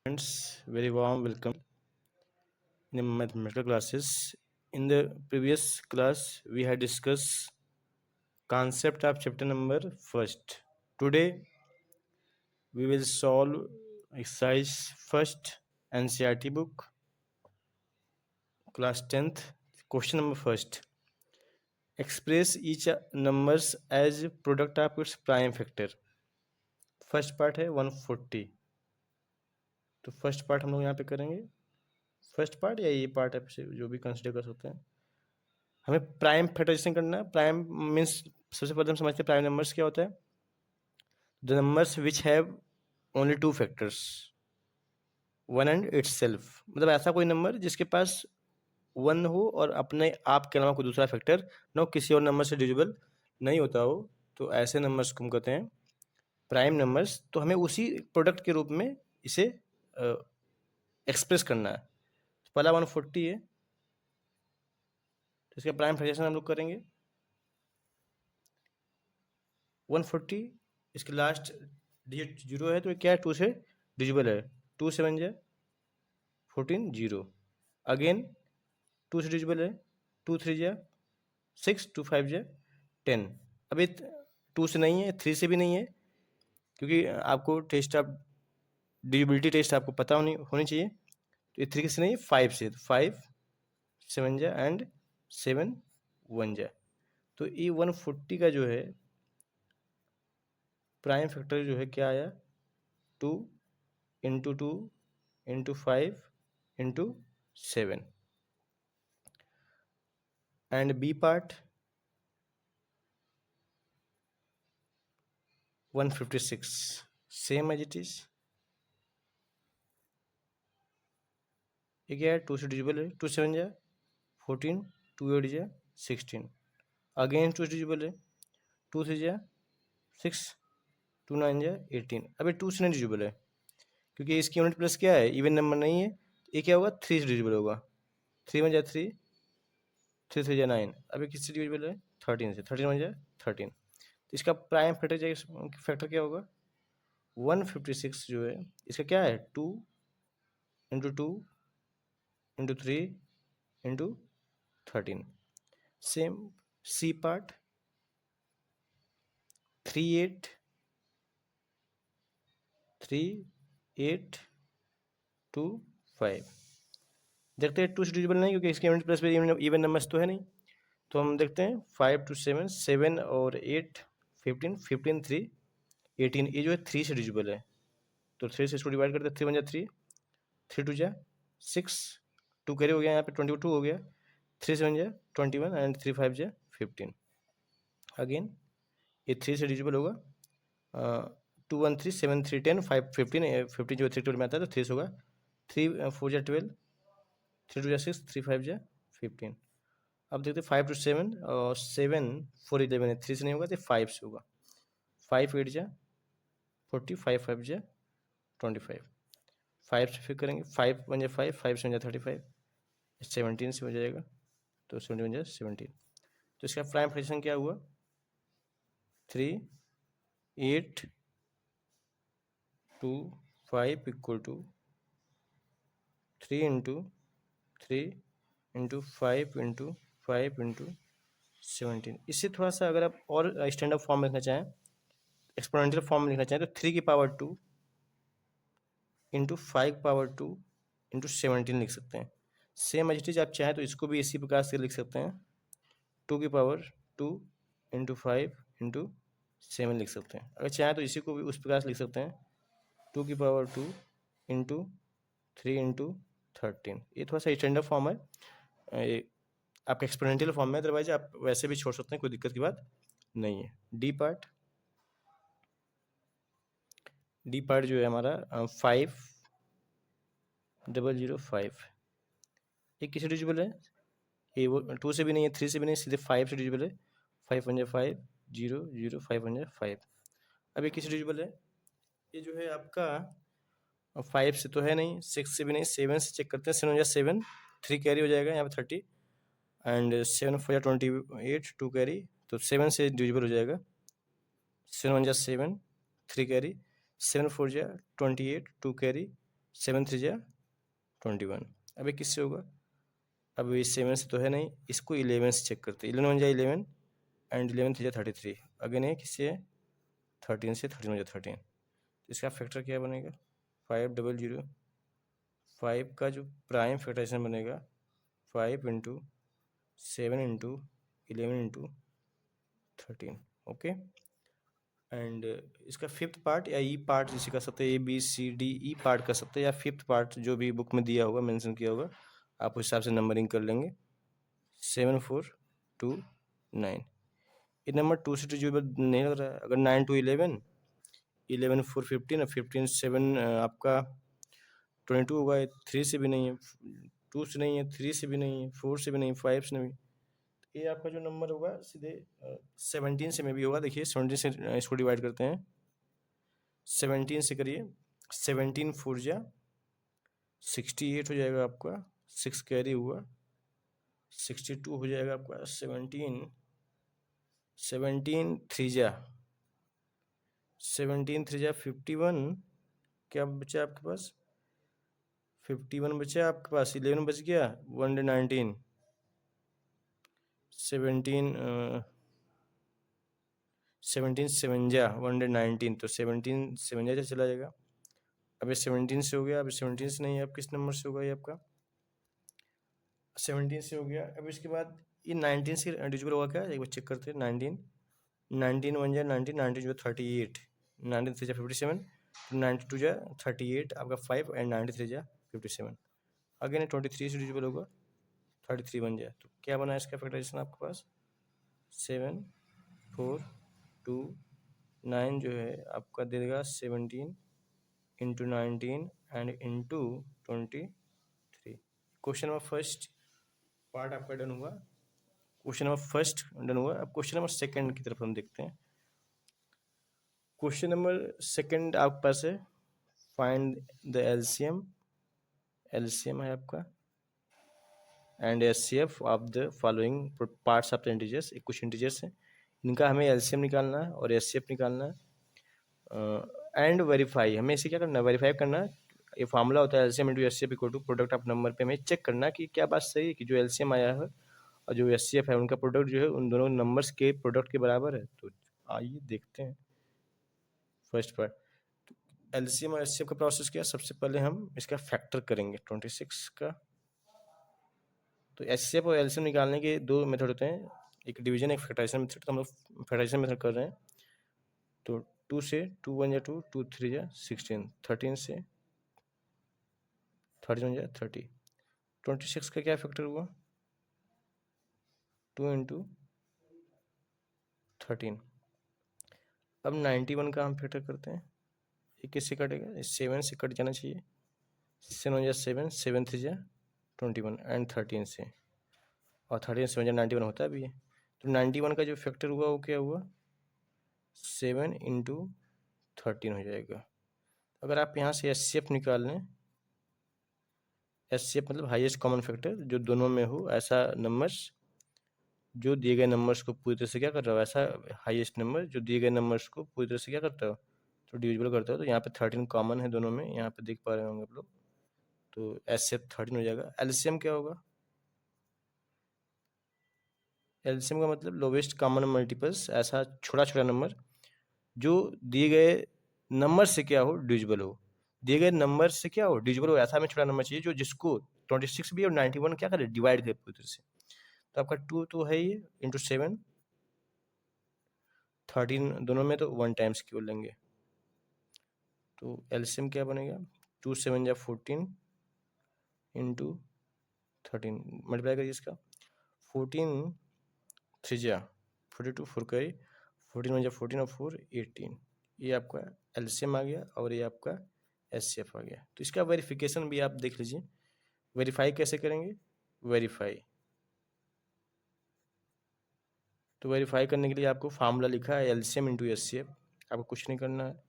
Friends, very warm welcome in mathematical classes. In the previous class, we had discussed concept of chapter number first. Today, we will solve exercise first NCERT book, class 10th. Question number first. Express each numbers as product of its prime factor. First part है 140. तो first part हम लोग यहाँ पे करेंगे. First part या ये part है जो भी कंसिडर कर सकते हैं. हमें प्राइम फैक्टराइजेशन करना है. प्राइम मीन्स सबसे पहले हम समझते हैं प्राइम नंबर्स क्या होता है. The numbers which have only two factors, one and itself. मतलब ऐसा कोई नंबर जिसके पास वन हो और अपने आप के अलावा कोई दूसरा फैक्टर न हो, किसी और नंबर से डिविजिबल नहीं होता हो, तो ऐसे नंबर्स को हम कहते हैं प्राइम नंबर्स. तो हमें उसी प्रोडक्ट के रूप में इसे एक्सप्रेस करना है. पहला 140 है, तो इसका प्राइम फैक्टराइजेशन हम लोग करेंगे. 140 इसके लास्ट डिजिट 0 है, तो क्या है, 2 से डिविजिबल है. 2 7 जा 14 0. अगेन 2 से डिविजिबल है. 2 3 जा 6, 2 5 जा 10. अभी 2 से नहीं है, 3 से भी नहीं है, क्योंकि आपको टेस्ट ऑफ डिविजिबिलिटी टेस्ट आपको पता होनी चाहिए. तो ये 3 से नहीं है, 5 से. 5 7 जा एंड 7 1 जा. तो ये 140 का जो है प्राइम फैक्टर जो है क्या आया, 2 into 2 into 5 into 7. And B part 156 same as it is. ये क्या है, 2 से डिविजिबल है. 2 7 जा 14, 2 8 जा 16. अगेन 2 से डिविजिबल है. 2 3 जा 6, 2 9 जा 18. अभी 2 से नहीं डिविजिबल है, क्योंकि इसकी यूनिट प्लस क्या है, इवन नंबर नहीं है. ये क्या होगा, 3 से डिविजिबल होगा. 3 1 जा 3, 3 3 जा 9. अभी किससे डिविजिबल है, 13 से. 13 1 जा 13. तो इसका प्राइम फैक्टर क्या होगा, 156 जो है इसका क्या है, 2 into 2 into 3 into 13. Same C part 3 8 3 8 2 5. देखते हैं 2 से डिविजिबल नहीं, क्योंकि इसके यूनिट प्लस पे इवन नंबर्स तो है नहीं. तो हम देखते हैं 5 2 7 7 और 8 15 15 3 18. ये जो है 3 से डिविजिबल है, तो 3 से इसको डिवाइड करते हैं. 3 1 जा 3, 3 2 जा 6, 2 कैरी हो गया, यहाँ पे 22 हो गया. 3 7 जा 21 एंड 3 5 जा 15. अगेन ये 3 से डिविजिबल होगा. 2 1 3 7 3 10 5 15. 15 जो 3 में आता है तो 3 होगा. 3 4 जा 12, 3 2 जा 6, 3 5 जा 15. अब देखते हैं 5 2 7 और 7 4 11 है. 3 से नहीं होगा तो 5 से होगा. 5 8 जा 40, 5 5 जा 25. 5 से फिर करेंगे. 5 1 जा 5, 5 7 जा 35, 17 से हो जाएगा, तो 71 जा 17. तो इसका प्राइम फ्रैक्शन क्या हुआ, 3 8 2 5 equal to 3 into 3 into 5 into 5 into 17. इससे थोड़ा सा अगर आप और स्टैंडर्ड फॉर्म में लिखना चाहें, एक्सपोनेंशियल फॉर्म में लिखना चाहें, तो 3 की पावर 2 इंटू 5 पावर 2 इंटू 17 लिख सकते हैं. सेम एज इट इज आप चाहें तो इसको भी इसी प्रकार से लिख सकते हैं. 2 की पावर 2 इंटू 5 इंटू 7 लिख सकते हैं. अगर चाहें तो इसी को भी उस प्रकार से लिख सकते हैं, 2 की पावर 2 इंटू 3 इंटू 13. ये थोड़ा सा स्टैंडर्ड फॉर्म है, ये आपका एक्सपोनेंशियल फॉर्म है. अदरवाइज आप वैसे भी छोड़ सकते हैं, कोई दिक्कत की बात नहीं है. डी पार्ट जो है हमारा 5 0 0 5. ये किस डिविजिबल है, ये वो 2 से भी नहीं है, 3 से भी नहीं, सीधे 5 से डिविजिबल है. 5 1 जा 5 0 0 5 1 जा 5. अब ये किस डिविजिबल है, ये जो है आपका 5 से तो है नहीं, 6 से भी नहीं, 7 से चेक करते हैं. 7 1 जा 7, 3 कैरी हो जाएगा यहाँ पे 30, एंड 7 4 जा 28, 2 कैरी, तो 7 से डिविजिबल हो जाएगा. 7 1 जा 7, 3 कैरी, 7 4 जा 28, 2 कैरी, 7 3 जा 21। अब ये किससे होगा? अब ये 7 से तो है नहीं, इसको 11 से चेक करते हैं। 11 1 जा 11 एंड 11 3 जा 33। अगेन ये किससे है? 13 से। 13 1 जा 13। इसका फैक्टर क्या बनेगा? 500। 5 का जो प्राइम फैक्टराइजेशन बनेगा 5 into 7 into 11 into 13। Okay. And इसका फिफ्थ पार्ट या ई पार्ट जिसे कह सकते हैं, ABCDE पार्ट कर सकते हैं, या फिफ्थ पार्ट जो भी बुक में दिया होगा, मेंशन किया होगा, आप उस हिसाब से नंबरिंग कर लेंगे। 7 4 2 9। ये नंबर 2 से डिविजिबल नहीं लग रहा है। अगर 9 2 11, 11 4 15 और 15 7 आपका 22 होगा। 3 से भी नहीं है, 2 से नहीं है, 3 से भी नहीं है, 4 से भी नहीं, 5 से नहीं। ये आपका जो नंबर होगा सीधे 17 से में भी होगा। देखिए 17 से इसको डिवाइड करते हैं। 17 से करिए, 17 4 जा 68 हो जाएगा आपका, 6 कैरी हुआ, 62 हो जाएगा आपका। 17 3 जा 51। क्या बचा आपके पास? 51 बचा आपके पास, 11 बच गया, 119। 17 7 जा 119, तो 17 7 जा चला जाएगा। अब ये 17 से हो गया। अब 17 से नहीं है, अब किस नंबर से होगा ये आपका? 17 से हो गया। अब इसके बाद ये 19 से डिविजिबल होगा क्या? एक बार चेक करते हैं। 19 19 1 जा 19, 19 जो 38, 19 3 जा 57, 92 जा 38 आपका 5 एंड 93 जा 57। अगेन 23 से डिविजिबल होगा, 33 बन जाए। तो क्या बना है इसका फैक्टराइजेशन आपके पास? 7 4 2 9 जो है आपका दे देगा 17 into 19 and into 23। Question number first part आपका डन हुआ। क्वेश्चन नंबर फर्स्ट डन हुआ। अब क्वेश्चन नंबर सेकंड की तरफ हम देखते हैं। क्वेश्चन नंबर सेकंड आपके पास है, फाइंड द एलसीएम। एलसीएम है आपका and HCF of the following parts of the integers. कुछ इंटीजर्स हैं, इनका हमें एलसीएम निकालना है और एचसीएफ निकालना है। एंड वेरीफाई, हमें इसे क्या करना है? वेरीफाई करना है। ये फार्मूला होता है LCM into HCF equal to product of number पे हमें चेक करना है कि क्या बात सही है कि जो एलसीएम आया है और जो एचसीएफ है उनका प्रोडक्ट जो है उन दोनों नंबर्स के प्रोडक्ट के बराबर है। तो आइए देखते हैं फर्स्ट पार्ट। एलसीएम और एचसीएफ का प्रोसेस क्या है? सबसे पहले हम इसका फैक्टर करेंगे 26 का। तो एचसीएफ और एलसीएम निकालने के दो मेथड होते हैं, एक डिवीजन एक फैक्टराइजेशन मेथड। तो हम लोग फैक्टराइजेशन मेथड कर रहे हैं। तो 2 से 2 1 जा 2, 2 3 जा 16, 13 से 13 जा 30। 26 का क्या फैक्टर हुआ? 2 इंटू 13। अब 91 का हम फैक्टर करते हैं। ये किससे कटेगा? 7 से कट जाना चाहिए। 7 जा 7, 7 3 जा 21 एंड 13 से, और 13 से 7 जा 91 होता भी है। तो 91 का जो फैक्टर हुआ वो क्या हुआ? 7 इंटू 13 हो जाएगा। अगर आप यहाँ से एचसीएफ निकाल लें, एचसीएफ मतलब हाईएस्ट कॉमन फैक्टर, जो दोनों में हो ऐसा नंबर्स जो दिए गए नंबर्स को पूरी तरह से क्या कर रहा हो, ऐसा हाईएस्ट नंबर जो दिए गए नंबर्स को पूरी तरह से क्या करता हो, तो डिविजिबल करता हो। तो यहाँ पे 13 कॉमन है दोनों में, यहाँ पे देख पा रहे होंगे आप लोग। तो एचसीएफ 13 हो जाएगा। एलसीएम क्या होगा? एलसीएम का मतलब लोवेस्ट कॉमन मल्टीपल्स, ऐसा छोटा छोटा नंबर जो दिए गए नंबर से क्या हो, डिविजिबल हो। दिए गए नंबर से क्या हो, डिविजिबल हो, ऐसा हमें छोटा नंबर चाहिए जो जिसको 26 भी और 91 क्या करे, डिवाइड करे पूरी तरह से। तो आपका 2 तो है ही, इंटू 7 13 दोनों में, तो 1 टाइम्स क्यों लेंगे। तो एलसीएम क्या बनेगा? 2 7 जा 14 इंटू 13, मल्टीप्लाई करिए इसका। 14 3 जा 42, 4 करिए, 14 1 जा 14 और 4 18। ये आपका एलसीएम आ गया और ये आपका एचसीएफ आ गया। तो इसका वेरिफिकेशन भी आप देख लीजिए। वेरीफाई कैसे करेंगे? वेरीफाई, तो वेरीफाई करने के लिए आपको फार्मूला लिखा है एलसीएम इंटू एचसीएफ। आपको कुछ नहीं करना है,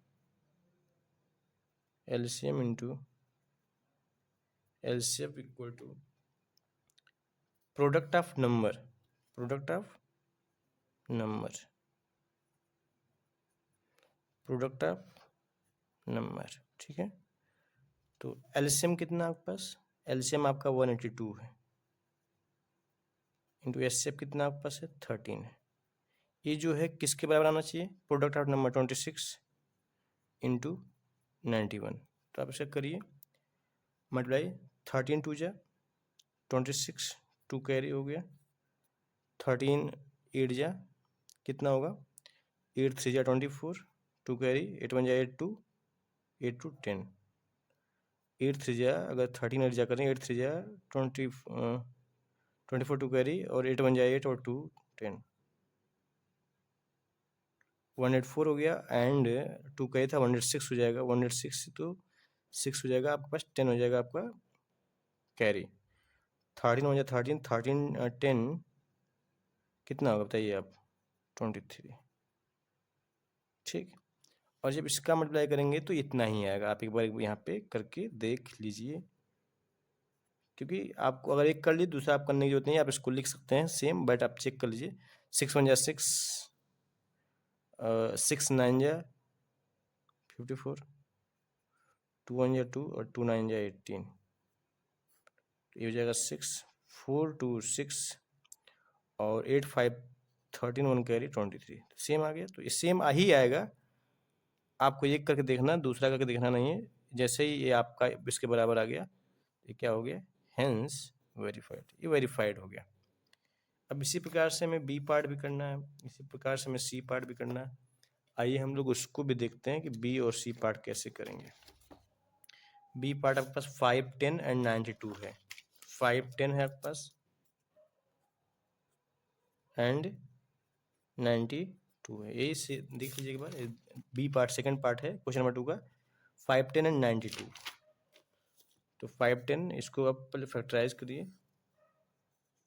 LCM into LCF equal to product of number, product of number, product of number. ठीक है। तो एलसीएम कितना आपके पास, एलसीएम आपका 182 है, इंटू एचसीएफ कितना आपके पास है 13 है। ये जो है किसके बराबर आना चाहिए, प्रोडक्ट ऑफ नंबर 26 इंटू 91। तो आप इसे करिए मल्टीप्लाई, 13 टू जा 26, 2 कैरी हो गया, 13 8 जा कितना होगा, 8 3 जा 24, 2 कैरी, 8 1 जा 8 2, 8 2 10, 8 3 जा अगर 13 8 जा करें 8 3 जा 24 2 कैरी, और 8 1 जा 8 और 2 10, 184 हो गया, एंड 2 कैरी था 186 हो जाएगा, 186 तो 6 हो जाएगा आपके पास, 10 हो जाएगा आपका कैरी, 13 हो जाए 13 13 10 कितना होगा बताइए आप, 23। ठीक, और जब इसका मल्टीप्लाई करेंगे तो इतना ही आएगा। आप एक बार यहाँ पे करके देख लीजिए, क्योंकि आपको अगर एक कर लीजिए दूसरा आप करने की जरूरत नहीं है, आप इसको लिख सकते हैं सेम, बट आप चेक कर लीजिए। 6 1 जा 6, 6 9 जा 54, 2 1 जा 2 और 2 9 जा 18, ये हो जाएगा 6 4 2 6 और 8 5 13 1 कैरी 23, सेम आ गया। तो ये सेम ही आएगा, आपको एक करके देखना, दूसरा करके देखना नहीं है। जैसे ही ये आपका इसके बराबर आ गया, ये क्या हो गया, हेंस वेरीफाइड, ये वेरीफाइड हो गया। अब इसी प्रकार से हमें बी पार्ट भी करना है, इसी प्रकार से हमें सी पार्ट भी करना है। आइए हम लोग उसको भी देखते हैं कि बी और सी पार्ट कैसे करेंगे। बी पार्ट आपके पास 5 10 एंड 92 है, 5 10 है आपके पास एंड 92 है, यही से देख लीजिए एक बार। बी पार्ट सेकंड पार्ट है क्वेश्चन नंबर 2 का, 5 10 एंड 92। तो 5 10 इसको आप पहले फैक्टराइज करिए।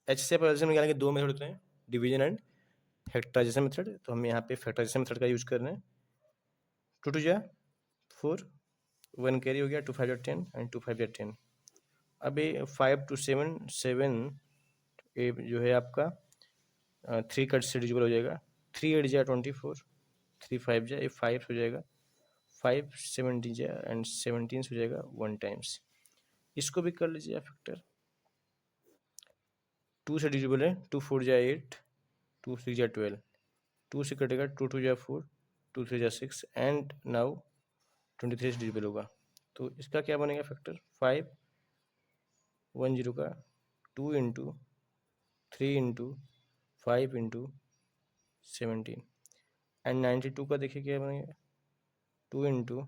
एच से एल्सियम निकालने के दो मेथड होते हैं, डिवीजन एंड फैक्टराइजेशन मेथड। तो हम यहाँ पे फैक्टराइजेशन मेथड का यूज कर रहे हैं। 2 2 जा 4, 1 कैरी हो गया, 2 5 जा 10 एंड 2 5 जा 10। अब ये 5 2 7 7 ये जो है आपका 3 कट से डिविजिबल हो जाएगा, 3 8 जा 24, 3 5 जा ये 5 हो जाएगा, 5 17 जा एंड 17 हो जाएगा 1 टाइम्स। इसको भी कर लीजिए आप फैक्टर, 2 से डिविजिबल है, 2 4 जा 8, 2 6 जा 12, 2 से कटेगा, 2 2 जा 4, 2 3 जा 6 एंड नाउ 23 से डिविजिबल होगा। तो इसका क्या बनेगा फैक्टर, 5 1 0 का 2 इंटू 3 इंटू 5 इंटू 17 एंड 92 का देखिए क्या बनेगा, 2 इंटू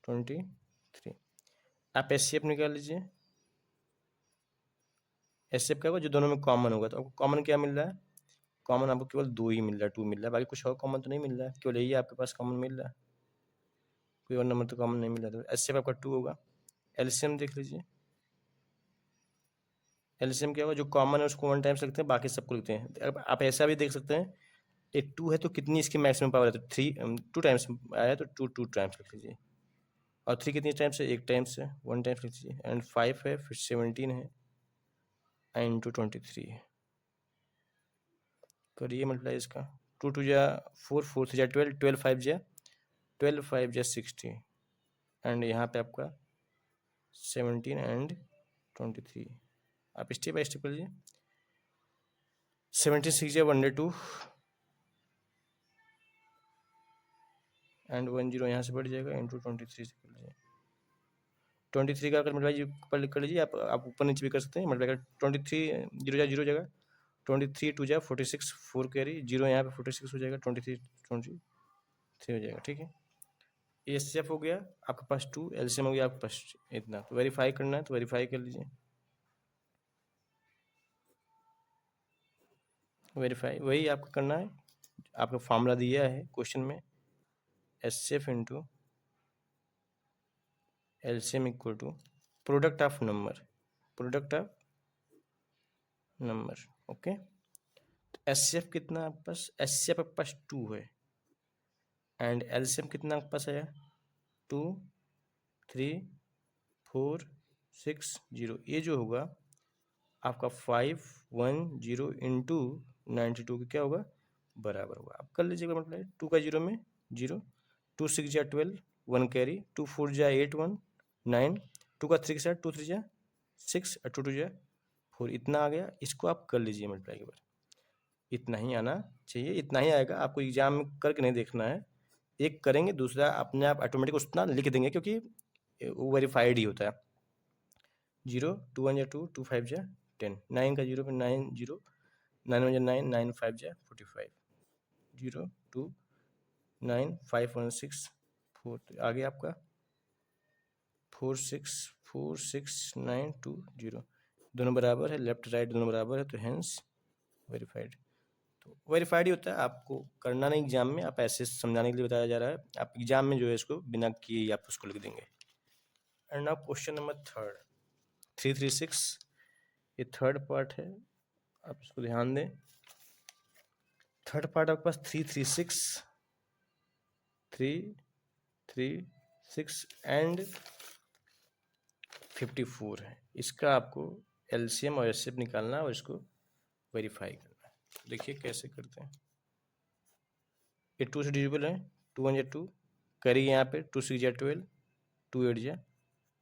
23। आप एस निकाल लीजिए। एस क्या होगा, जो दोनों में कॉमन होगा। तो आपको कॉमन क्या मिल रहा है, कॉमन आपको केवल 2 ही मिल रहा है, 2 मिल रहा है, बाकी कुछ और कॉमन तो नहीं मिल रहा है, केवल यही आपके पास कॉमन मिल रहा है, कोई और नंबर तो कॉमन नहीं मिल रहा। तो एस आपका 2 होगा। एलसीएम देख लीजिए, एलसीएम क्या होगा, जो कॉमन है उसको 1 टाइम्स लिखते हैं, बाकी सबको लिखते हैं। अब आप ऐसा भी देख सकते हैं, एक 2 है तो कितनी इसकी मैक्सिमम पावर है, तो 3 2 टाइम्स आया तो 2 टाइम्स लिख लीजिए, और 3 कितनी टाइम्स है, 1 टाइम्स है, 1 टाइम्स लिख लीजिए, एंड 5 है, फिर 17 है एंड 23 है। करिए मल्टीप्लाई इसका, 2 2 जा 4, 4 3 जा 12, 12 5 जा 12 5 जा 60 एंड यहाँ पे आपका 17 एंड 23। आप स्टेप बाई स्टेप कर लीजिए। 17 6 जा 102 एंड 1 0 यहाँ से बढ़ जाएगा, इंटू 23 से कर लीजिए। 23 का अगर मल्टीप्लाई ऊपर कर लीजिए, आप ऊपर नीचे भी कर सकते हैं। मल्टीप्लाई कर 23 0 जा 0 जगह, 23 2 जा 46, 4 कैरी, 0 यहाँ पे 46 हो जाएगा, 23 23 हो जाएगा। ठीक है, एस हो गया आपके पास 2, एलसीएम हो गया आपके पास इतना। तो वेरीफाई करना है तो वेरीफाई कर लीजिए। वेरीफाई वही आपको करना है, आपका फॉर्मूला दिया है क्वेश्चन में, S F into LCM equal to product of number, product of number. Okay, तो एस एफ कितना आपके पास, एस एफ आपके पास 2 है एंड एलसीएम कितना आपके पास आया 2 3 4 6 0। ये जो होगा आपका 5 1 0 इंटू 92 का क्या होगा, बराबर होगा। आप कर लीजिएगा मतलब 2 का 0 में 0, 2 6 जा 12, 1 कैरी, 2 4 जा 8 1 9, 2 का 3 के साथ 2 3 जा 6 और 2 2 जा 4, इतना आ गया। इसको आप कर लीजिए मल्टीप्लाई के बाद, इतना ही आना चाहिए, इतना ही आएगा। आपको एग्जाम में करके नहीं देखना है, एक करेंगे दूसरा अपने आप ऑटोमेटिक उतना लिख देंगे, क्योंकि वो वेरीफाइड ही होता है। 0 2 1 जा 2 2 5 जा 10, 9 का 0 पे 9 0, 9 1 जा 9 9 5 जा 45, 0 2 9 5 1 6 4, तो आगे आपका 4 6 4 6 9 2 0, दोनों बराबर है, लेफ्ट राइट दोनों बराबर है, तो हेंस वेरीफाइड। तो वेरीफाइड ही होता है, आपको करना नहीं एग्जाम में, आप ऐसे समझाने के लिए बताया जा रहा है। आप एग्जाम में जो है इसको बिना किए ही आप उसको लिख देंगे। And now question number third, 336, ये थर्ड पार्ट है, आप इसको ध्यान दें। थर्ड पार्ट आपके पास 336 336 एंड 54 है। इसका आपको एलसीएम और एचसीएफ निकालना है और इसको वेरीफाई करना है। देखिए कैसे करते हैं। ये 2 से डिविजिबल है, 2 1 जा 2, करी यहाँ पे 2 6 जा 12, 2 8 जा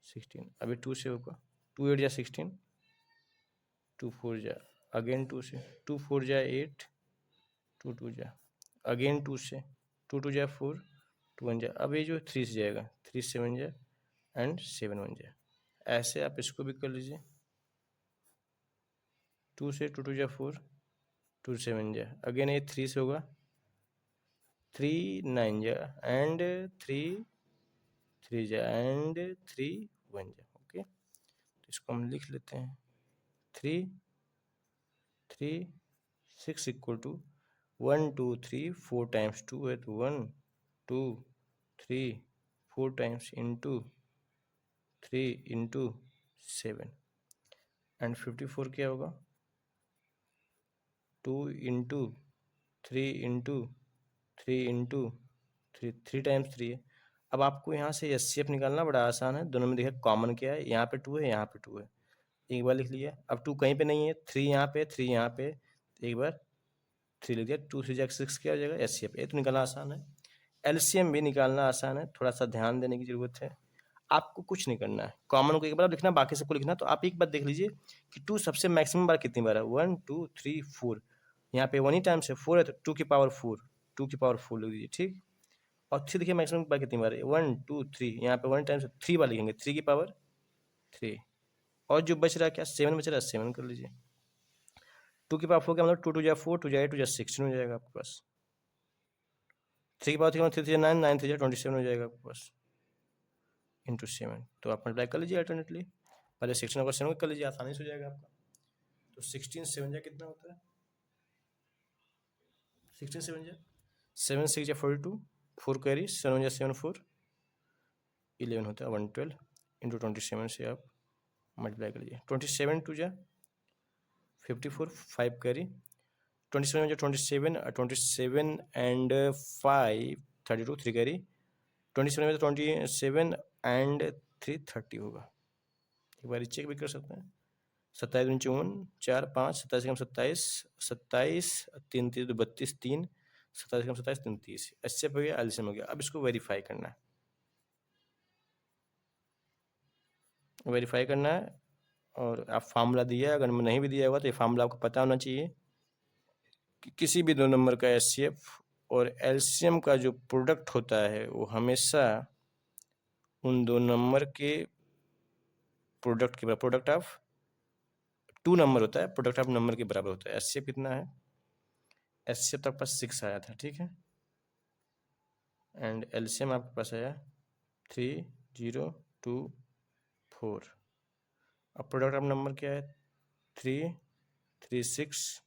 16, अभी 2 से होगा 2 8 जा 16, 2 4 जा अगेन 2 से 2 4 जा 8, 2 2 जा अगेन 2 से 2 2 जा 4, 2 1 जा, अब ये जो 3 से जाएगा 3 7 जा एंड 7 1 जा। ऐसे आप इसको भी कर लीजिए, 2 से 2 2 जा 4, 2 7 जा, अगेन ये 3 से होगा 3 9 जा एंड 3 3 जा एंड 3 1 जा। ओके, तो इसको हम लिख लेते हैं 3 3 6 इक्वल टू 1 2 3 4 टाइम्स 2 है, तो 1 2 3 4 टाइम्स इंटू 3 इंटू 7 एंड 54 क्या होगा 2 इंटू 3 इंटू 3 इंटू 3, 3 टाइम्स 3 है। अब आपको यहाँ से एचसीएफ निकालना बड़ा आसान है, दोनों में देखिए कॉमन क्या है, यहाँ पे 2 है यहाँ पे 2 है, एक बार लिख लिया। अब 2 कहीं पे नहीं है, 3 यहाँ पे 3 यहाँ पे, एक बार 3 लिख दिया, 2 3 6 क्या हो जाएगा एचसीएफ। ये तो निकालना आसान है, एलसीएम भी निकालना आसान है, थोड़ा सा ध्यान देने की जरूरत है। आपको कुछ नहीं करना है, कॉमन को एक बार लिखना, बाकी सबको लिखना। तो आप एक बार देख लीजिए कि 2 सबसे मैक्सिमम बार कितनी बार है, 1 2 3 4, यहाँ पे 1 ही टाइम से 4 है, तो 2 की पावर 4, 2 की पावर 4 लिख दीजिए, ठीक। और 3 देखिए मैक्सिमम बार कितनी बार है, 1 2 3, यहाँ पे 1 टाइम से 3 बार लिखेंगे, 3 की पावर 3, और जो बच रहा है क्या 7 बच रहा है, 7 कर लीजिए। 2 की पावर 4 का मतलब 2 2 जा 4, 2 जा 8, 2 जा 16 हो जाएगा आपके पास। 3 की पावर 3 3 जा 9, 9 3 जा 27 हो जाएगा आपके पास, इंटू 7। तो आप मल्टीप्लाई कर लीजिए अल्टरनेटली, पहले 16 को 7 कर लीजिए, आसानी से हो जाएगा आपका। तो 16 7 जा कितना होता है, 16 7 जा 7 6 जा 42, 4 कैरी 7 जा 7 4, 11 होता है 112 इंटू 27 से आप मल्टीप्लाई कर लीजिए। 27 2 जा 54, 5 कैरी 27 जा 27, 27 एंड 5 32, 3 कैरी 27 में 27 एंड 3 30 होगा। एक बार चेक भी कर सकते हैं, 27 दूनी 54 5, 27 कम 27, 27 3 3 32 3, 27 कम 27 3 30, एचसीएफ हो गया एलसीएम हो गया। अब इसको वेरीफाई करना है, वेरीफाई करना है। और आप फार्मूला दिया है, अगर नहीं भी दिया होगा तो ये फार्मूला आपको पता होना चाहिए कि किसी भी 2 नंबर का एचसीएफ और एलसीएम का जो प्रोडक्ट होता है वो हमेशा उन 2 नंबर के प्रोडक्ट के बराबर, प्रोडक्ट ऑफ 2 नंबर होता है, प्रोडक्ट ऑफ नंबर के बराबर होता है। एचसीएफ कितना है, एचसीएफ तक पास 6 आया था, ठीक है, एंड एलसीएम आपके पास आया 3 0 2 4। अब प्रोडक्ट ऑफ नंबर क्या है 3 3 6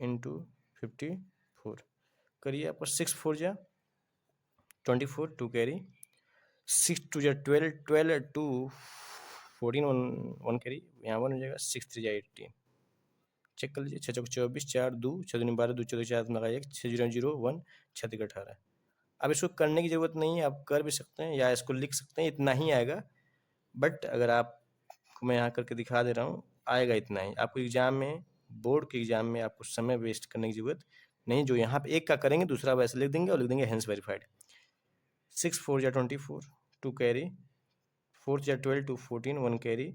इंटू 54, करिए आपको 6 4 जा 24, 2 कैरी 6 2 जा 12, 12 2 14, 1 कैरी यहाँ 1 हो जाएगा, 6 3 जा 18। चेक कर लीजिए, 6 चौक 24, 4 2 6 दूनी 12, 2 14 4 लगाइए, 6 0 0 1 6 3 18। अब इसको करने की ज़रूरत नहीं है, आप कर भी सकते हैं या इसको लिख सकते हैं, इतना ही आएगा। बट अगर आपको मैं यहाँ करके दिखा दे रहा हूँ, आएगा इतना ही। आपको एग्जाम में, बोर्ड के एग्जाम में आपको समय वेस्ट करने की ज़रूरत नहीं, जो यहाँ पे एक का करेंगे दूसरा वैसे लिख देंगे और लिख देंगे हेंस वेरीफाइड। 6 4 जा 24, 2 कैरी, 4 जा 12, 2 14, 1 कैरी,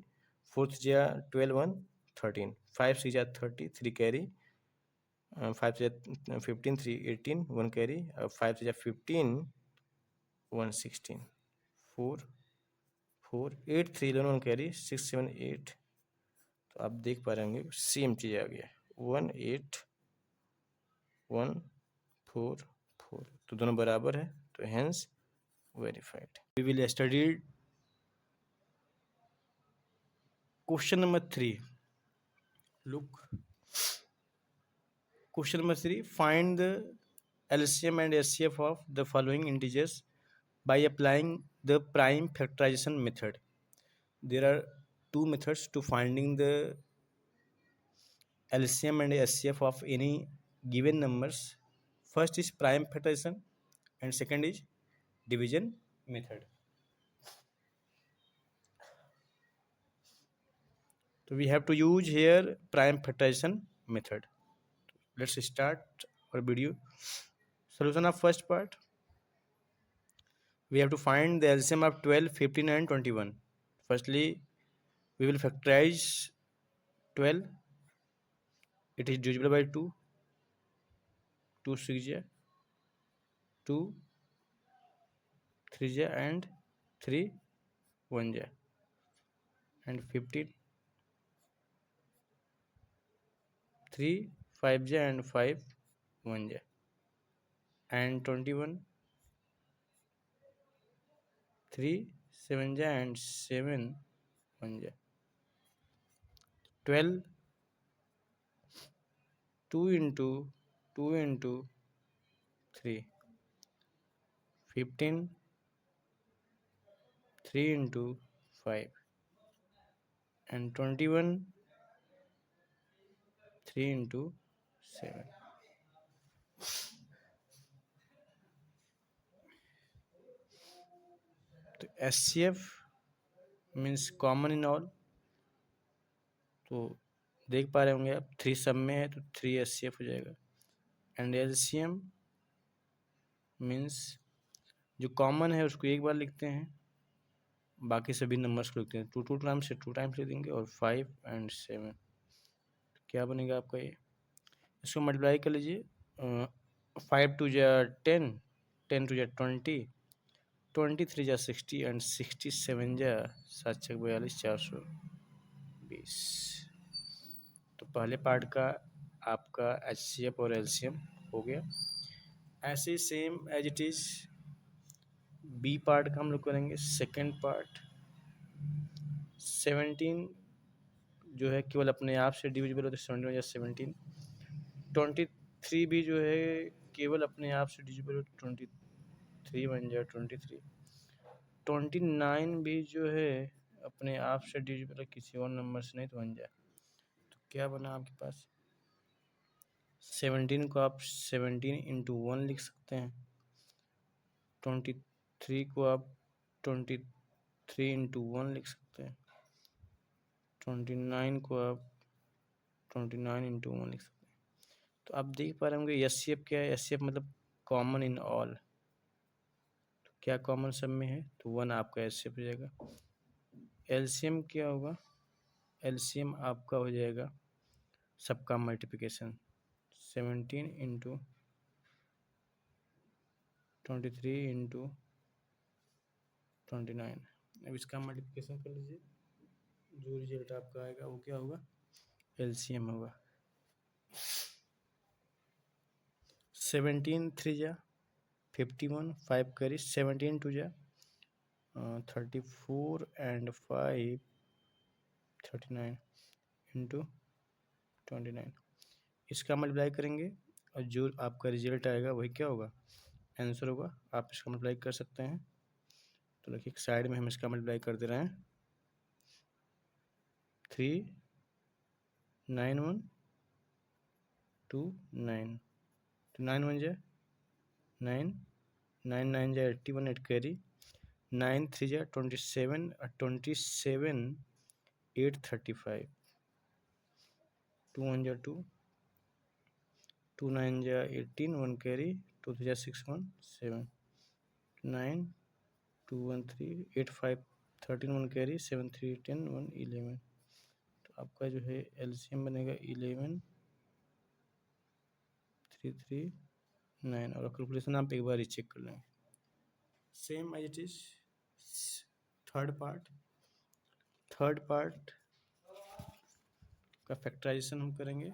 4 जा 12, 1 13, 5 6 जा 30, 3 कैरी, 5 जा 15, 3 18, 1 कैरी, 5 जा 15, 1 16, 4 4 8 3 11, 1 कैरी, 6 7 8। तो आप देख पा रहे होंगे सेम चीज़ आ गया, 1 8 1 4 4, तो दोनों बराबर है, तो hence verified. We will study question number 3। Look, question number 3, find the LCM and SCF of the following integers by applying the prime factorization method. There are two methods to finding the LCM and SCF of any given numbers. First is prime factorization and second is division method. So we have to use here prime factorization method. Let's start our video. Solution of first part. We have to find the LCM of 12, 15 and 21. Firstly, we will factorize 12. It is divisible by 2. 2 6 ja, 2 3 ja and 3 1 ja, and 15 3 5 ja and 5 1 ja, and 21 3 7 ja and 7 1 ja, 12 2 into 2 into 3, 15 3 into 5, and 21 3 into 7. तो SCF means common in all, तो देख पा रहे होंगे आप 3 सब में है तो 3 SCF हो जाएगा। एंड LCM मीन्स जो कॉमन है उसको एक बार लिखते हैं, बाकी सभी नंबर्स को लिखते हैं, 2 टाइम्स से 2 टाइम्स लिख देंगे, और 5 एंड 7 क्या बनेगा आपका ये, इसको मल्टीप्लाई कर लीजिए, 5 2 जा 10, 10 2 जा 20, 23 जा 60 एंड 67 जा 7 6 42 420। तो पहले पार्ट का आपका HCF और LCM हो गया। ऐसे same as it is B part का हम लोग करेंगे। सेकेंड पार्ट 17 जो है केवल अपने आप से डिविजिबल होता है, 17 या 17। 23 भी जो है केवल अपने आप से डिविजिबल होता है, 23 बन जाए 23। 29 भी जो है अपने आप से डिविजिबल है, किसी और नंबर से नहीं तो बन जाए। तो क्या बना आपके पास, 17 को आप 17 इंटू 1 लिख सकते हैं, 23 को आप 23 इंटू 1 लिख सकते हैं, 29 को आप 29 इंटू 1 लिख सकते हैं। तो आप देख पा रहे होंगे SCF क्या है, SCF मतलब कॉमन इन ऑल, तो क्या कॉमन सब में है, तो 1 आपका SCF हो जाएगा। LCM क्या होगा, LCM आपका हो जाएगा सबका मल्टीप्लिकेशन, 17 इंटू 23 इंटू 29। अब इसका मल्टीप्लिकेशन कर लीजिए, जो रिजल्ट आपका आएगा वो क्या होगा, LCM होगा। 17 3 जा 51, 5 करी, 17 2 जा 34 एंड 5 39 इंटू 29। इसका मल्टीप्लाई करेंगे और जो आपका रिजल्ट आएगा वही क्या होगा, आंसर होगा। आप इसका मल्टीप्लाई कर सकते हैं, तो देखिए साइड में हम इसका मल्टीप्लाई कर दे रहे हैं, 3 9 1 2 9, तो 9 1 जा 9, 9 9 जा 81, 8 कैरी, 9 3 जा 27, 27 8 35, 2 1 जा 2, 2 9 जा 18, 1 कैरी, 2 3 जा 6 1 7, 9 2 1 3 8 5 13 1 कैरी 7 3 10 1 11। तो आपका जो है एलसीएम बनेगा 11 3 3 9। और कैलकुलेशन आप एक बार ही चेक कर लेंगे। Same as it is third part का फैक्टराइजेशन हम करेंगे।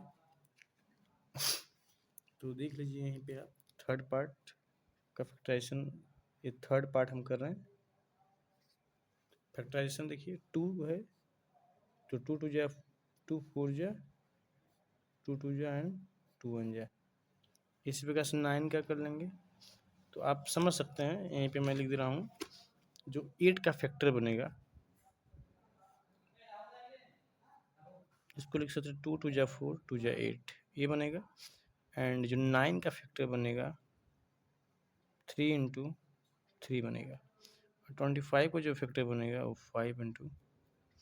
तो देख लीजिए यहीं पे आप थर्ड पार्ट का फैक्टराइजेशन, ये थर्ड पार्ट हम कर रहे हैं। फैक्टराइजेशन देखिए 2 है तो 2 2 जा 2 4 जा 2 2 जा एंड 2 1 जा। इसी प्रकार से 9 का कर लेंगे। तो आप समझ सकते हैं, यहीं पे मैं लिख दे रहा हूँ, जो 8 का फैक्टर बनेगा इसको लिख सकते हैं 2 2 जा 4 2 जा 8 ये बनेगा। एंड जो 9 का फैक्टर बनेगा 3 इंटू 3 बनेगा। और 25 का जो फैक्टर बनेगा वो 5 इंटू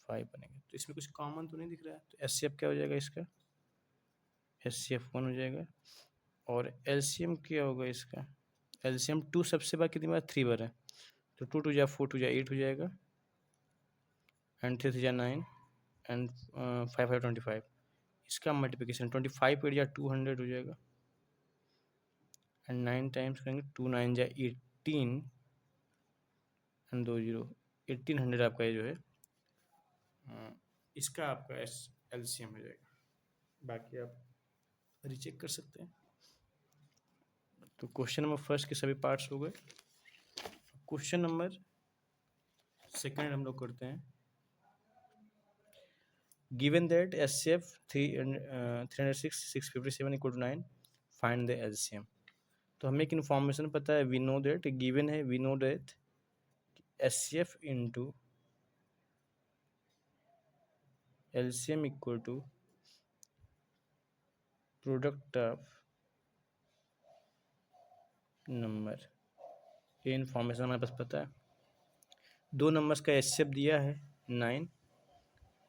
5 बनेगा। तो इसमें कुछ कॉमन तो नहीं दिख रहा है, तो एचसीएफ क्या हो जाएगा इसका, एचसीएफ 1 हो जाएगा। और एलसीएम क्या होगा इसका, एलसीएम 2 सबसे बार कितनी बार 3 बार है, तो 2 2 जा 4 2 जा 8 हो जाएगा एंड 3 3 जा 9 एंड 5 5 25। इसका मल्टीप्लिकेशन 25 8 जा 200 हो जाएगा एंड 9 टाइम्स करेंगे 2 9 जा 18 एंड 2 0 1800 आपका ये जो है इसका आपका एलसीएम हो जाएगा। बाकी आप रीचेक कर सकते हैं। तो क्वेश्चन नंबर फर्स्ट के सभी पार्ट्स हो गए। क्वेश्चन नंबर सेकंड हम लोग करते हैं। Given that HCF 306 657 equal to 9 find the LCM. तो हमें एक इन्फॉर्मेशन पता है, वी नो दैट गिवन है, we know that HCF into LCM equal to product of number. ये इन्फॉर्मेशन हमारे पास पता है। दो नंबर्स का एचसीएफ दिया है 9,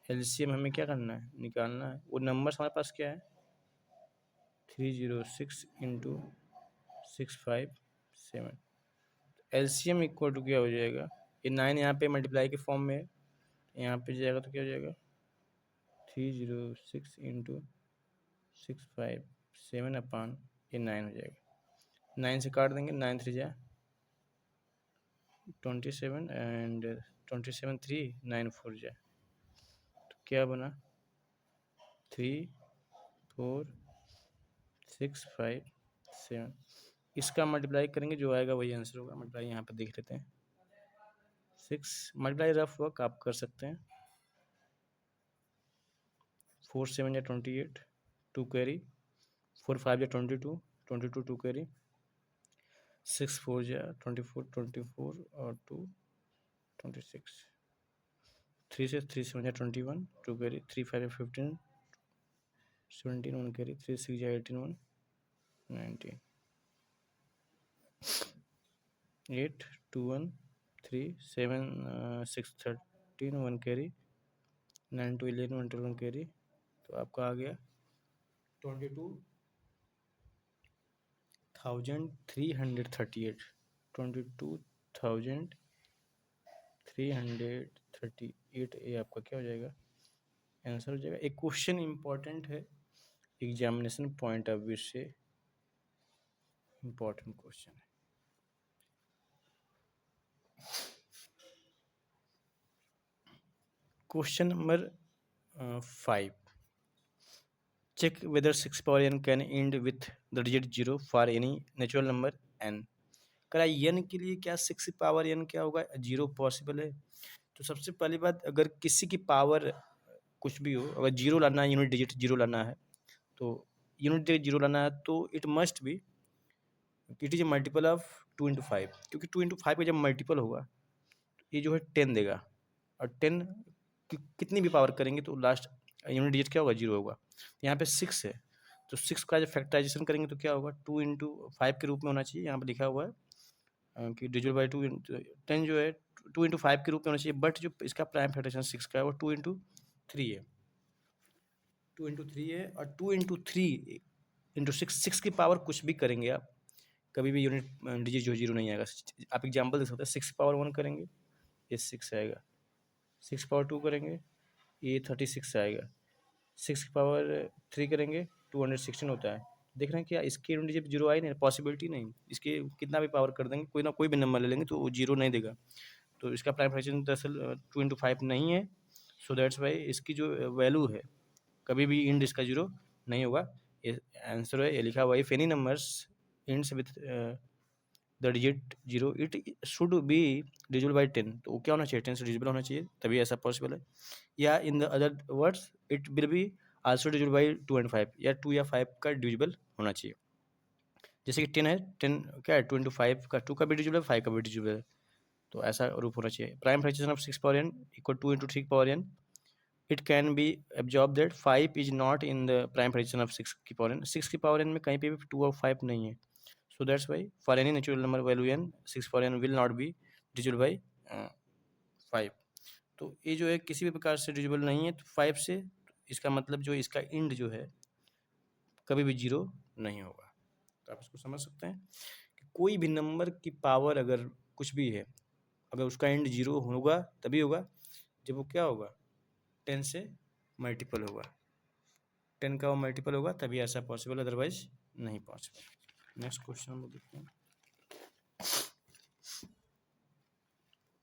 एलसीएम हमें क्या करना है, निकालना है। वो नंबर्स हमारे पास क्या है 306 इंटू 657। एलसीएम इक्वल टू क्या हो जाएगा, ये 9 यहाँ पे मल्टीप्लाई के फॉर्म में है, यहाँ पे जाएगा तो क्या हो जाएगा 306 इंटू 657 अपान ये 9 हो जाएगा। 9 से काट देंगे, 9 3 जा 27 एंड 27 3 9 4 जा, तो क्या बना 3 4 6 5 7। इसका मल्टीप्लाई करेंगे जो आएगा वही आंसर होगा। मल्टीप्लाई यहाँ पर देख लेते हैं, 6 मल्टीप्लाई रफ वर्क आप कर सकते हैं। 4 7 या 28 2 कैरी, 4 5 या 22 22 2 कैरी, 6 4 या 24 24 और 2 26, 3 से 3 7 या 21 2 कैरी, 3 5 या 15 17 1 कैरी, 3 6 या 18 1 19 8 2 1 3 7 6 13 1 कैरी, 9 2 11 1 12 1 कैरी। तो आपका आ गया 22,338 22,338 ये आपका क्या हो जाएगा, आंसर हो जाएगा। एक क्वेश्चन इंपॉर्टेंट है, एग्जामिनेशन पॉइंट ऑफ व्यू से इंपॉर्टेंट क्वेश्चन है। Question number 5, check whether 6 power n can end with the digit 0 for any natural number n। करा n के लिए क्या 6 पावर n क्या होगा, 0 पॉसिबल है। तो सबसे पहली बात, अगर किसी की पावर कुछ भी हो, अगर 0 लाना है, यूनिट डिजिट 0 लाना है, तो यूनिट डिजिट 0 लाना है तो it must be, it is a multiple of 2 into 5, क्योंकि 2 इंटू 5 का जब मल्टीपल होगा ये जो है 10 देगा। और 10 कितनी भी पावर करेंगे तो लास्ट यूनिट डिजिट क्या होगा 0 होगा। यहाँ पे 6 है तो 6 का जब फैक्टराइजेशन करेंगे तो क्या होगा 2 इंटू 5 के रूप में होना चाहिए। यहाँ पे लिखा हुआ है कि डिजिट बाई 2 10 जो है 2 इंटू 5 के रूप में होना चाहिए, बट जो इसका प्राइम फैक्टराइजेशन 6 का है वो 2 इंटू 3 है, 2 इंटू 3 है। और 2 इंटू 3 इंटू 6 की पावर कुछ भी करेंगे आप, कभी भी यूनिट डिजिट जो 0 नहीं आएगा। आप एग्जाम्पल देख सकते हैं, 6 पावर 1 करेंगे ये 6 आएगा, 6 पावर 2 करेंगे ये 36 आएगा, 6 पावर 3 करेंगे 216 होता है। देख रहे हैं क्या इसके यूनिट डिजिट 0 आई नहीं, पॉसिबिलिटी नहीं। इसके कितना भी पावर कर देंगे, कोई ना कोई भी नंबर ले लेंगे तो वो 0 नहीं देगा। तो इसका प्राइम फ्रैक्शन दरअसल 2 into 5 नहीं है। सो दैट्स वाई इसकी जो वैल्यू है कभी भी इंड इसका 0 नहीं होगा। ये आंसर है, ये लिखा हुआ, if any numbers ends with the digit 0 it should be डिजिबल by 10। तो वो क्या होना चाहिए, 10 से डिजिबल होना चाहिए, तभी ऐसा पॉसिबल है। या in the other words it will be also डिजिबल by 2 and 5, या 2 या 5 का डिजिबल होना चाहिए। जैसे कि 10 है, 10 क्या है 2 into 5 का 2 का भी डिजिबल है, 5 का भी डिजिबल है। तो ऐसा रूप होना चाहिए। Prime fraction of 6 power n equal 2 into 3 power n, it can be absorb that 5 is not in the prime fraction of 6 की पावर n। 6 की पावर n में कहीं पे भी 2 और 5 नहीं है। So that's why for any natural number value n 6 power n will not be डिजिबल by 5। तो ये जो है किसी भी प्रकार से डिजिबल नहीं है तो 5 से, इसका मतलब जो इसका इंड जो है कभी भी 0 नहीं होगा। तो आप इसको समझ सकते हैं कि कोई भी नंबर की पावर अगर कुछ भी है, अगर उसका एंड 0 होगा तभी होगा जब वो क्या होगा 10 से मल्टीपल होगा, 10 का वो मल्टीपल होगा तभी ऐसा पॉसिबल, अदरवाइज नहीं पॉसिबल। नेक्स्ट क्वेश्चन हम देखते हैं।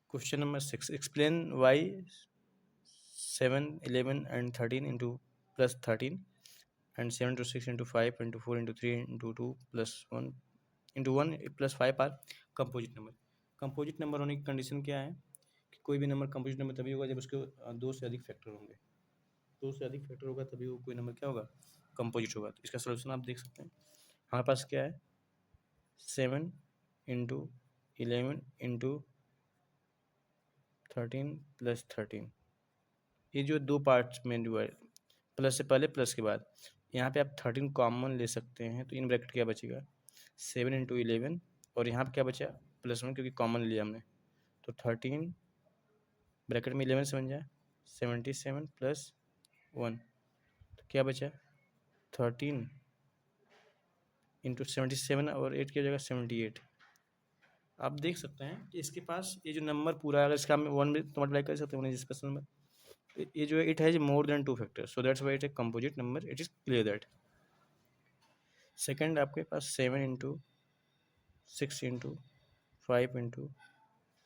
Question number 6, explain why 7, 11 and 13 into plus 13 and 7 to 6 into 5 into 4 into 3 into 2 plus 1 into 1 plus 5 are composite number. Composite number होने की कंडीशन क्या है कि कोई भी नंबर कंपोजिट नंबर तभी होगा जब उसके 2 से अधिक फैक्टर होंगे। 2 से अधिक फैक्टर होगा तभी वो कोई नंबर क्या होगा, कंपोजिट होगा। तो इसका सोल्यूशन आप देख सकते हैं, हमारे पास क्या है 7 into 11 into 13 plus 13, ये जो 2 पार्ट्स में डिवाइड, प्लस से पहले प्लस के बाद, यहाँ पे आप 13 कॉमन ले सकते हैं। तो इन ब्रैकेट क्या बचेगा 7 into 11, और यहाँ पे क्या बचा +1 क्योंकि कॉमन लिया हमने। तो 13 ब्रैकेट में 11 से बन जाए 77 प्लस 1, तो क्या बचा 13 इंटू 77 और 8 की जगह 78। आप देख सकते हैं कि इसके पास ये जो नंबर पूरा है, अगर इसका हम 1 में मल्टीप्लाई कर सकते हैं स्पेशल नंबर, ये जो है it has more than 2 factor, so that's why it a composite number, it is clear that. Second आपके पास 7 into 6 into 5 into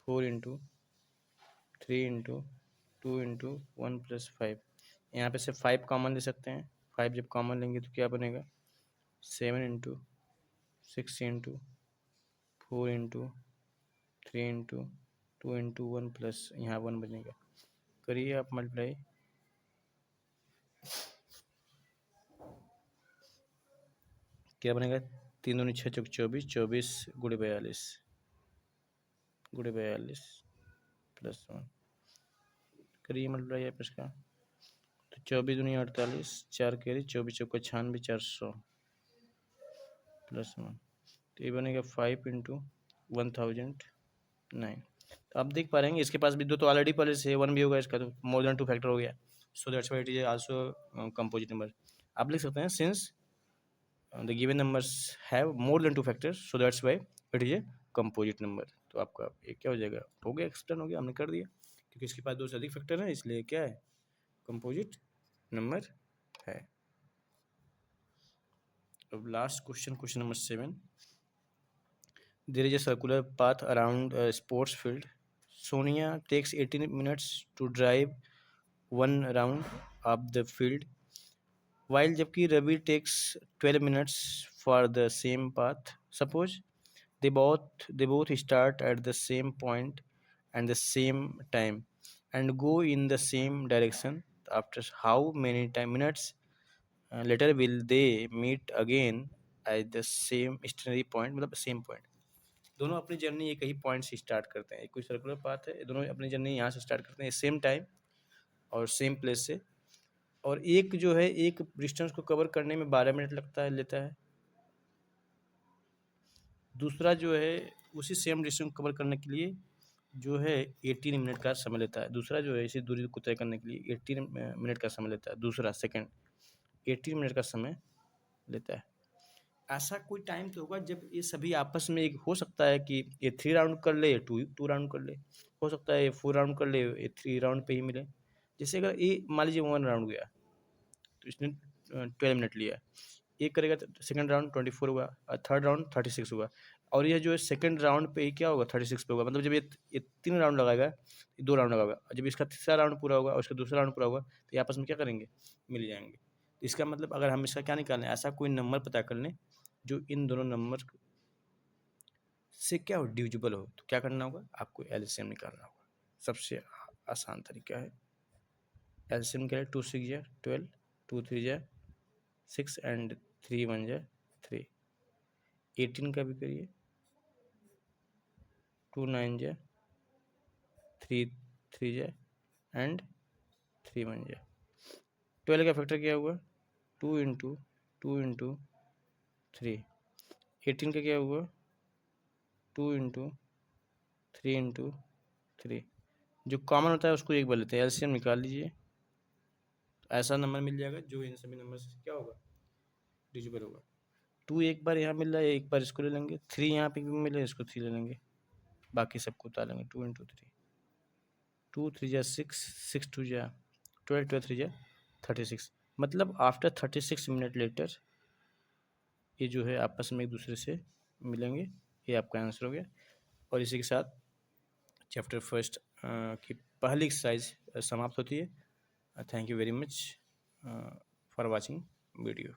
4 into 3 into 2 into 1 plus 5, यहाँ पे से 5 कॉमन ले सकते हैं। 5 जब कॉमन लेंगे तो क्या बनेगा 7 into 6 into 4 into 3 into 2 into 1 plus यहाँ 1 बनेगा। करिए आप मल्टीप्लाई, क्या बनेगा 3 दूनी 6 चौक 24, 24 गुणे 42 प्लस 1, करिए मल्टीप्लाई आप इसका। तो 24 दूनी 48, 4 कैरी 24 चौका 96, 400 प्लस 1, तो ये बनेगा 5 इंटू 1009। तो आप देख पा रहे हैं इसके पास भी 2 तो ऑलरेडी पहले से 1 भी होगा, इसका तो मोर देन 2 फैक्टर हो गया। So that's why it is also composite number. आप लिख सकते हैं since the given numbers have more than 2 factors, so that's why it is a composite number. तो आपका ये क्या हो जाएगा, हो गया एक्सप्लेन हो गया, हमने कर दिया क्योंकि इसके पास 2 से अधिक फैक्टर है, इसलिए क्या है कंपोजिट नंबर है। अब last question, question number 7, there is a circular path around a sports field. Sonia takes 18 minutes to drive one round of the field, while जबकि Ravi takes 12 minutes for the same path. Suppose they both start at the same point and the same time and go in the same direction. After how many minutes later will they meet again at the same stationary point, मतलब same point। दोनों अपनी journey एक ही point से start करते हैं, एक कोई circular path है, दोनों अपनी जर्नी यहाँ से स्टार्ट करते हैं सेम टाइम और सेम प्लेस से, और एक जो है एक डिस्टेंस को कवर करने में 12 मिनट लेता है, दूसरा जो है उसी सेम डिस्टेंस को कवर करने के लिए जो है 18 मिनट का समय लेता है। दूसरा जो है इसी दूरी को तय करने के लिए 18 मिनट का समय लेता है, दूसरा सेकेंड 18 मिनट का समय लेता है। ऐसा कोई टाइम तो होगा जब ये सभी आपस में एक हो सकता है कि ये 3 राउंड कर ले, ये 2 राउंड कर ले, हो सकता है ये 4 राउंड कर ले, ये 3 राउंड पे ही मिले। जैसे अगर ये मान लीजिए 1 राउंड गया तो इसने 12 मिनट लिया, ये करेगा तो सेकंड राउंड 24 हुआ और थर्ड राउंड 36 हुआ, और ये जो है सेकंड राउंड पे ही क्या होगा 36 पे होगा। मतलब जब ये 3 राउंड लगाएगा, ये 2 राउंड लगाएगा, और जब इसका तीसरा राउंड पूरा होगा और उसका दूसरा राउंड पूरा होगा तो ये आपस में क्या करेंगे, मिल जाएंगे। इसका मतलब अगर हम इसका क्या निकालें, ऐसा कोई नंबर पता कर लें जो इन दोनों नंबर से क्या हो, डिविजिबल हो, तो क्या करना होगा, आपको एलसीएम निकालना होगा। सबसे आसान तरीका है एलसीएम निकाले, 2 6 जा 12, 2 3 जा 6 एंड 3 1 जा 3। 18 का भी करिए, 2 9 जा 3 3 जा एंड 3 1 जा। 12 का फैक्टर क्या हुआ, 2 इंटू 2 इंटू 3। 18 का क्या हुआ, 2 इंटू 3 इंटू 3। जो कॉमन होता है उसको एक बार लेते हैं, एलसीएम निकाल लीजिए, तो ऐसा नंबर मिल जाएगा जो इन सभी नंबर से क्या होगा, डिविजिबल होगा। 2 एक बार यहाँ मिल रहा है, एक बार इसको ले लेंगे, 3 यहाँ पे भी मिल रहा है, इसको 3 ले लेंगे, बाकी सबको उतार लेंगे। 2 इंटू 3, 2 3 जा 6, 6 2 जा 12, 12 3 जा 36। मतलब आफ्टर 36 मिनट लेटर ये जो है आपस में एक दूसरे से मिलेंगे। ये आपका आंसर हो गया। और इसी के साथ चैप्टर फर्स्ट की पहली एक्सरसाइज समाप्त होती है। Thank you very much for watching video.